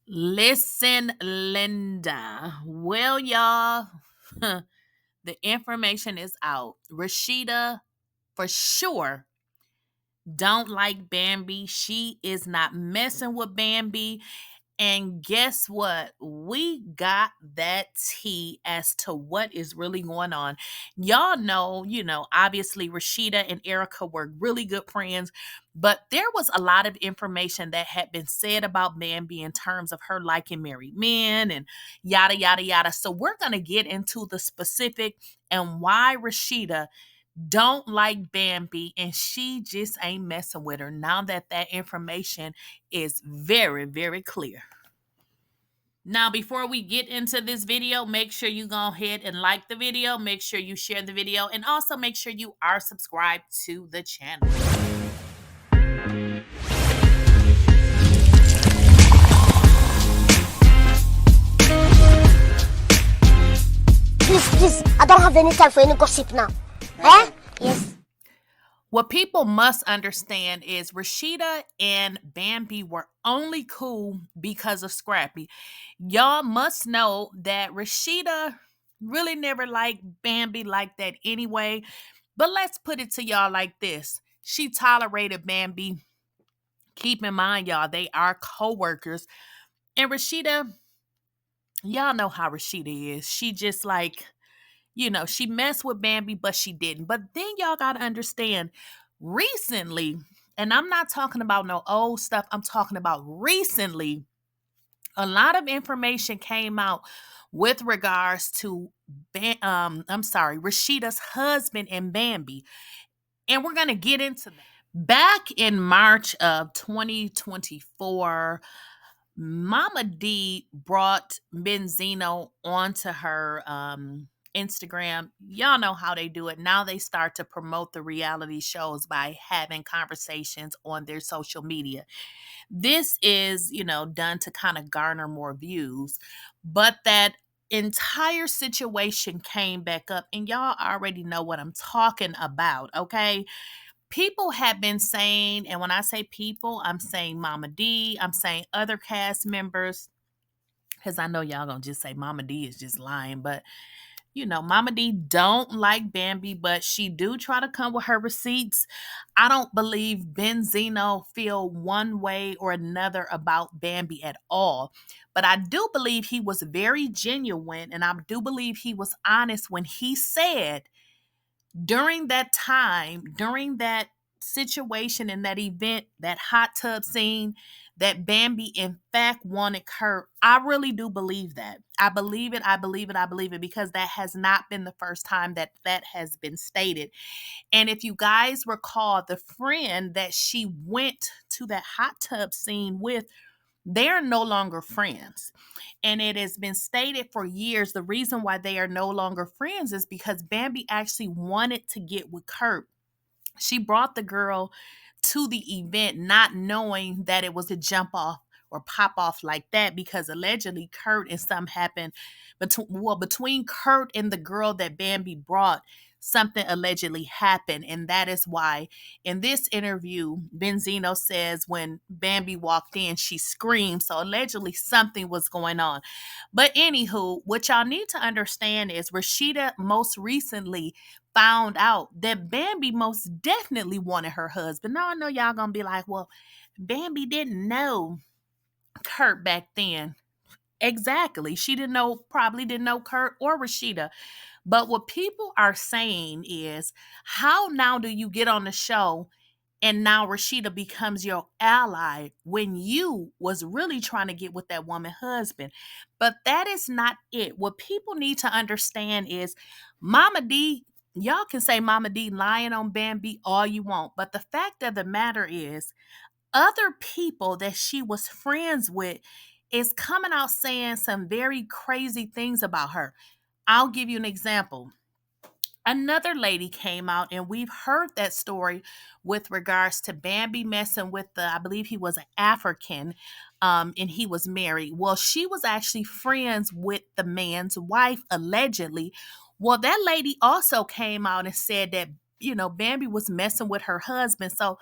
Listen, Linda. Well, y'all, the information is out. Rasheeda, for sure, don't like Bambi. She is not messing with Bambi. And guess what? We got that tea as to what is really going on. Y'all know, obviously Rasheeda and Erica were really good friends, but there was a lot of information that had been said about Bambi in terms of her liking married men and yada, yada, yada. So we're going to get into the specific and why Rasheeda don't like Bambi and she just ain't messing with her now that that information is very, very clear. Now, before we get into this video, make sure you go ahead and like the video, make sure you share the video, and also make sure you are subscribed to the channel. Please, I don't have any time for any gossip now. Eh? Yes. What people must understand is Rasheeda and Bambi were only cool because of Scrappy. Y'all must know that Rasheeda really never liked Bambi like that anyway. But let's put it to y'all like this. She tolerated Bambi. Keep in mind, y'all, they are co-workers. And Rasheeda, y'all know how Rasheeda is. She just like, she messed with Bambi, but she didn't. But then y'all got to understand, recently, and I'm not talking about no old stuff, I'm talking about recently, a lot of information came out with regards to Rasheeda's husband and Bambi. And we're going to get into that. Back in March of 2024, mommadee brought Benzino onto her Instagram. Y'all know how they do it. Now they start to promote the reality shows by having conversations on their social media. This is, done to kind of garner more views. But that entire situation came back up, and y'all already know what I'm talking about, okay? People have been saying, and when I say people, I'm saying mommadee, I'm saying other cast members, because I know y'all gonna just say mommadee is just lying, but mommadee don't like Bambi, but she do try to come with her receipts. I don't believe Benzino feel one way or another about Bambi at all, but I do believe he was very genuine, and I do believe he was honest when he said during that time, during that situation and that event, that hot tub scene, that Bambi in fact wanted Kurt. I really do believe that. I believe it. I believe it. I believe it because that has not been the first time that that has been stated. And if you guys recall, the friend that she went to that hot tub scene with, they're no longer friends. And it has been stated for years the reason why they are no longer friends is because Bambi actually wanted to get with Kurt. She brought the girl to the event not knowing that it was a jump off or pop off like that because allegedly Kurt and something happened between Kurt and the girl that Bambi brought. Something allegedly happened, and that is why in this interview Benzino says when Bambi walked in she screamed, so allegedly something was going on. But anywho, what y'all need to understand is Rasheeda most recently found out that Bambi most definitely wanted her husband. Now I know y'all gonna be like, well, Bambi didn't know Kurt back then. Exactly. She probably didn't know Kurt or Rasheeda. But what people are saying is, how now do you get on the show and now Rasheeda becomes your ally when you was really trying to get with that woman husband? But that is not it. What people need to understand is mommadee, y'all can say mommadee lying on Bambi all you want. But the fact of the matter is, other people that she was friends with is coming out saying some very crazy things about her. I'll give you an example. Another lady came out, and we've heard that story with regards to Bambi messing with I believe he was an African, and he was married. Well, she was actually friends with the man's wife, allegedly. Well, that lady also came out and said that, Bambi was messing with her husband. So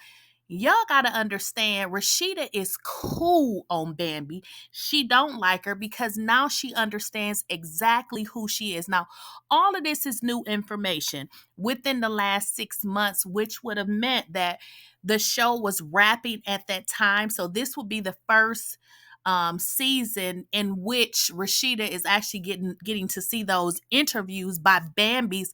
Y'all gotta understand, Rasheeda is cool on Bambi. She don't like her because now she understands exactly who she is. Now, all of this is new information within the last 6 months, which would have meant that the show was wrapping at that time. So this would be the first season in which Rasheeda is actually getting to see those interviews by Bambi's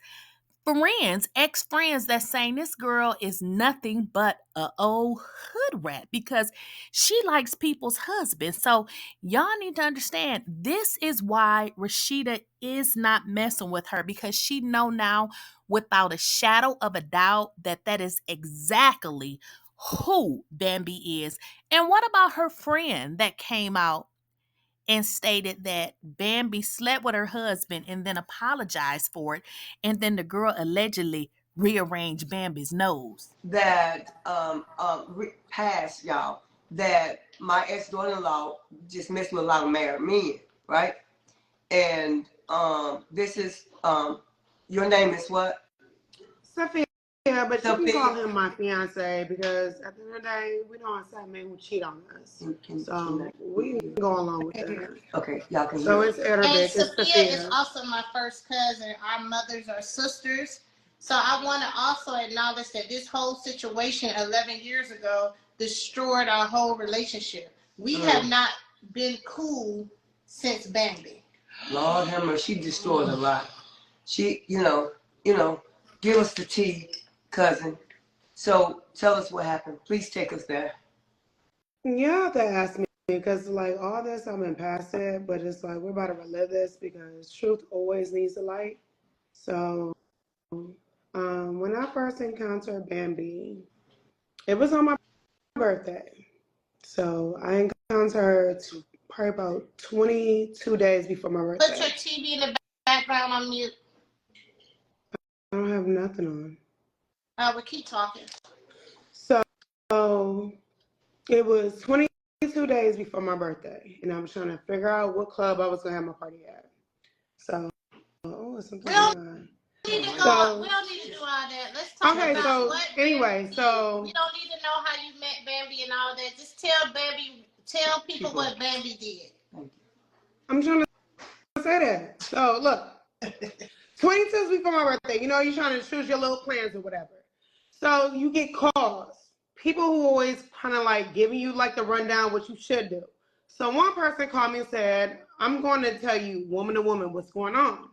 friends, ex-friends that's saying this girl is nothing but a old hood rat because she likes people's husbands. So y'all need to understand this is why Rasheeda is not messing with her, because she know now without a shadow of a doubt that that is exactly who Bambi is. And what about her friend that came out and stated that Bambi slept with her husband and then apologized for it, and then the girl allegedly rearranged Bambi's nose? That passed, y'all, that my ex-daughter-in-law just messed with a lot of married men, right? And this is your name is what? Sophia, but you Sophia. can call him my fiance because at the end of the day, we don't accept men who cheat on us. So we can go along with that. Okay, y'all can So hear it's Arabic. And It's Sophia is also my first cousin. Our mothers are sisters. So I want to also acknowledge that this whole situation 11 years ago destroyed our whole relationship. We have not been cool since Bambi. Lord have mercy, she destroyed a lot. She, you know, give us the tea, cousin. So tell us what happened. Please take us there. You have to ask me because, like, all this, I've been past it, but it's like we're about to relive this because truth always needs the light. So, when I first encountered Bambi, it was on my birthday. So I encountered her probably about 22 days before my birthday. Put your TV in the background on mute. I don't have nothing on. We'll keep talking. So it was 22 days before my birthday, and I was trying to figure out what club I was gonna have my party at. So, something. We don't need to go. We don't need to do all that. Let's talk about what. Anyway, so we don't need to know how you met Bambi and all that. Just tell people what Bambi did. I'm trying to say that. So look, 22 is before my birthday. You know, you're trying to choose your little plans or whatever. So you get calls. People who always kind of like giving you like the rundown what you should do. So one person called me and said, I'm going to tell you woman to woman what's going on.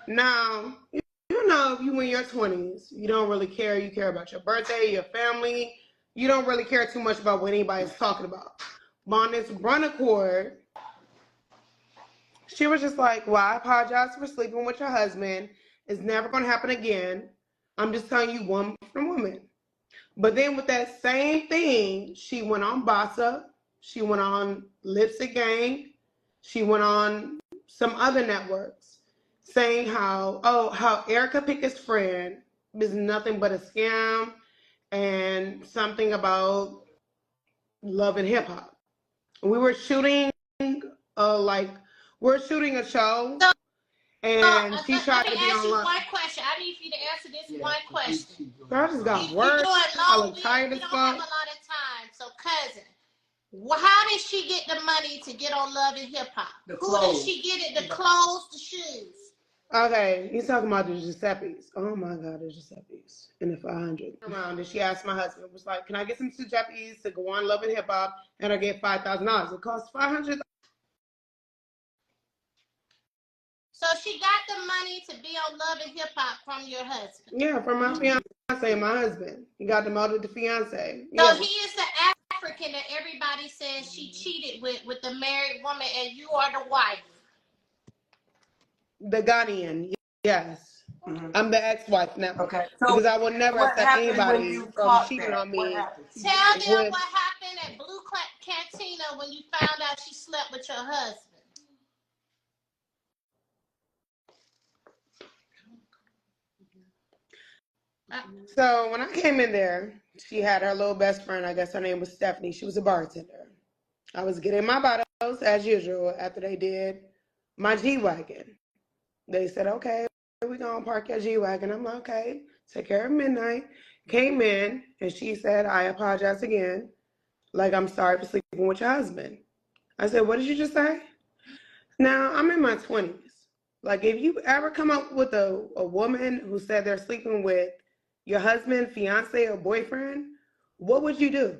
Now, you know, if you in your 20s, you don't really care. You care about your birthday, your family. You don't really care too much about what anybody's talking about. But on this run accord, she was just like, well, I apologize for sleeping with your husband. It's never going to happen again. I'm just telling you woman from woman. But then with that same thing, she went on Boss Up. She went on Lipstick Gang. She went on some other networks saying how Erica Pickett's friend is nothing but a scam and something about love and hip hop. We were shooting we're shooting a show, and she tried to be on live. One question. I need you to answer this one question. Girl, I just got work. I look tired as fuck. We don't have a lot of time. So, cousin, how did she get the money to get on Love and Hip Hop? Who did she get it? The clothes, the shoes. Okay, he's talking about the Giuseppe's. Oh my God, the Giuseppe's in the 500. Around, and she asked my husband, was like, "Can I get some Giuseppe's to go on Love and Hip Hop?" And I get $5,000. It costs $500. So she got the money to be on Love and Hip Hop from your husband. Yeah, from my fiance, my husband. He got demoted to fiance. So yeah. He is the African that everybody says she cheated with the married woman, and you are the wife. The Ghanaian, yes. Mm-hmm. I'm the ex-wife now. Okay. So because I will never accept anybody from cheating on me. Tell them what happened at Blue Cantina when you found out she slept with your husband. So when I came in there, she had her little best friend. I guess her name was Stephanie. She was a bartender. I was getting my bottles as usual after they did my G-Wagon. They said, okay, we're going to park your G-Wagon. I'm like, okay, take care of midnight. came in and she said, I apologize again. Like, I'm sorry for sleeping with your husband. I said, what did you just say? Now, I'm in my 20s. Like, if you ever come up with a woman who said they're sleeping with your husband, fiance, or boyfriend, what would you do?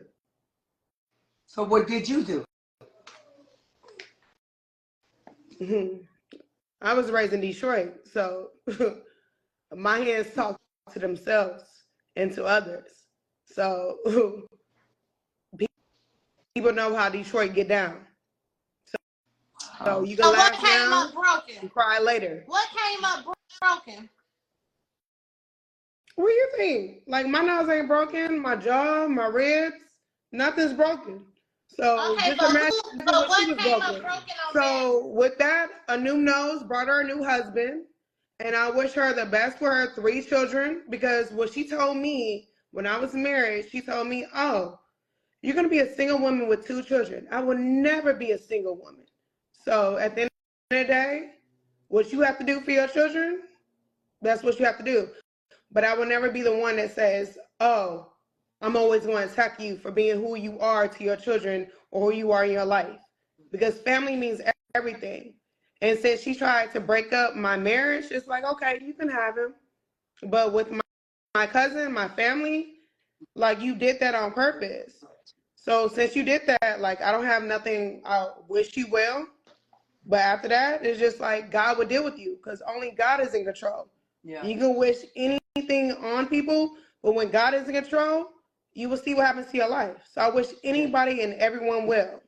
So what did you do? I was raised in Detroit, so my hands talk to themselves and to others. So people know how Detroit get down. So you can So what laugh came now up broken? and cry later. What came up broken? What do you think? Like, my nose ain't broken, my jaw, my ribs, nothing's broken. So Okay, just imagine but what she what was came up broken. broken on So with that, a new nose brought her a new husband. And I wish her the best for her 3 children, because what she told me when I was married, she told me, oh, you're going to be a single woman with 2 children. I will never be a single woman. So at the end of the day, what you have to do for your children, that's what you have to do. But I will never be the one that says, oh, I'm always going to attack you for being who you are to your children or who you are in your life. Because family means everything. And since she tried to break up my marriage, it's like, okay, you can have him. But with my cousin, my family, like, you did that on purpose. So since you did that, like, I don't have nothing. I wish you well. But after that, it's just like God would deal with you, because only God is in control. Yeah. You can wish anything on people, but when God is in control, you will see what happens to your life. So I wish anybody and everyone well.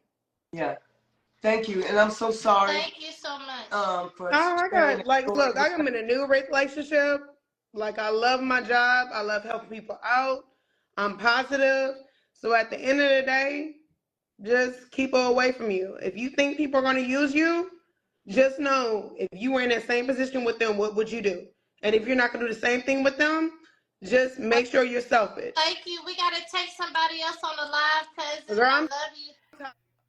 Yeah. Thank you. And I'm so sorry. Thank you so much. For I sharing got, like, that look, story. I'm in a new relationship. Like, I love my job. I love helping people out. I'm positive. So at the end of the day, just keep her away from you. If you think people are going to use you, just know if you were in that same position with them, what would you do? And if you're not going to do the same thing with them, just make sure you're selfish. Thank you. We got to take somebody else on the live, cousin. Girl, I I'm love you.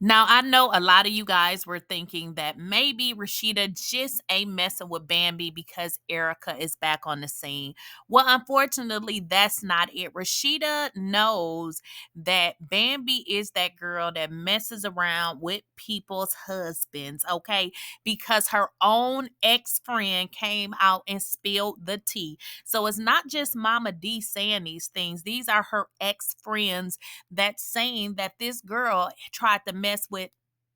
Now, I know a lot of you guys were thinking that maybe Rasheeda just ain't messing with Bambi because Erica is back on the scene. Well, unfortunately, that's not it. Rasheeda knows that Bambi is that girl that messes around with people's husbands, okay? Because her own ex-friend came out and spilled the tea. So it's not just mommadee saying these things. These are her ex-friends that's saying that this girl tried to mess with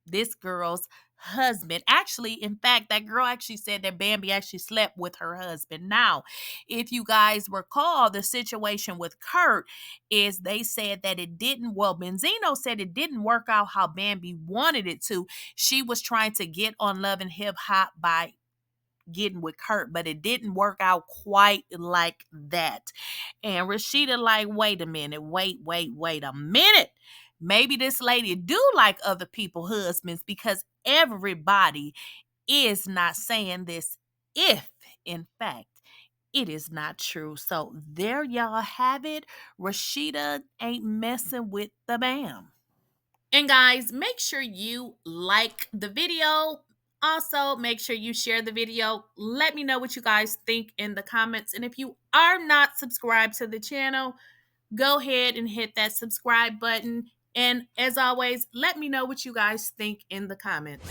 this girl's husband. Actually, in fact, that girl actually said that Bambi actually slept with her husband. Now, if you guys recall, the situation with Kurt is they said that it didn't, well, Benzino said it didn't work out how Bambi wanted it to. She was trying to get on Love and Hip Hop by getting with Kurt, but it didn't work out quite like that. And Rasheeda like, wait a minute, wait a minute. Maybe this lady do like other people's husbands, because everybody is not saying this if, in fact, it is not true. So there y'all have it. Rasheeda ain't messing with the Bam. And guys, make sure you like the video. Also, make sure you share the video. Let me know what you guys think in the comments. And if you are not subscribed to the channel, go ahead and hit that subscribe button. And as always, let me know what you guys think in the comments.